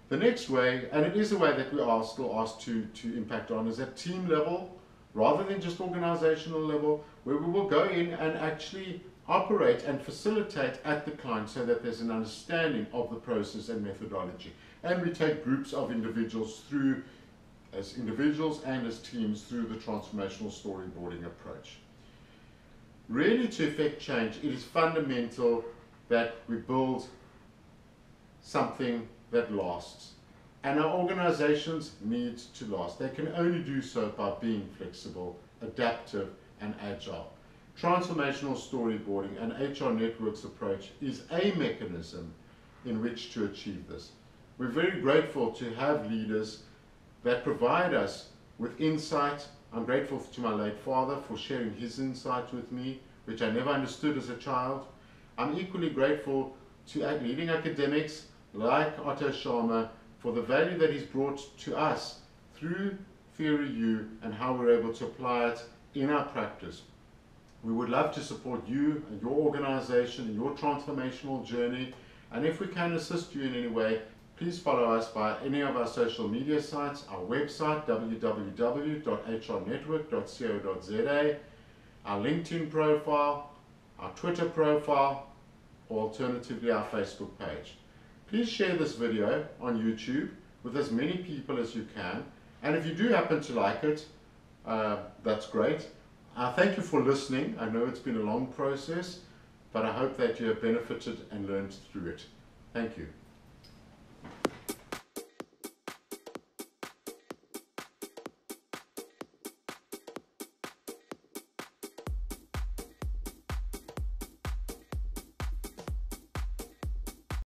The next way, and it is a way that we are still asked to impact on, is at team level, rather than just organizational level, where we will go in and actually operate and facilitate at the client so that there's an understanding of the process and methodology. And we take groups of individuals through, as individuals and as teams, through the transformational storyboarding approach. Really, to effect change, it is fundamental that we build something that lasts. And our organizations need to last. They can only do so by being flexible, adaptive, and agile. Transformational storyboarding and HR Network's approach is a mechanism in which to achieve this. We're very grateful to have leaders that provide us with insight. I'm grateful to my late father for sharing his insight with me, which I never understood as a child. I'm equally grateful to leading academics like Otto Sharma for the value that he's brought to us through Theory U and how we're able to apply it in our practice. We would love to support you and your organization in your transformational journey, and if we can assist you in any way, please follow us via any of our social media sites, our website www.hrnetwork.co.za, our LinkedIn profile, our Twitter profile, or alternatively our Facebook page. Please share this video on YouTube with as many people as you can, and if you do happen to like it, that's great. Thank you for listening. I know it's been a long process, but I hope that you have benefited and learned through it. Thank you.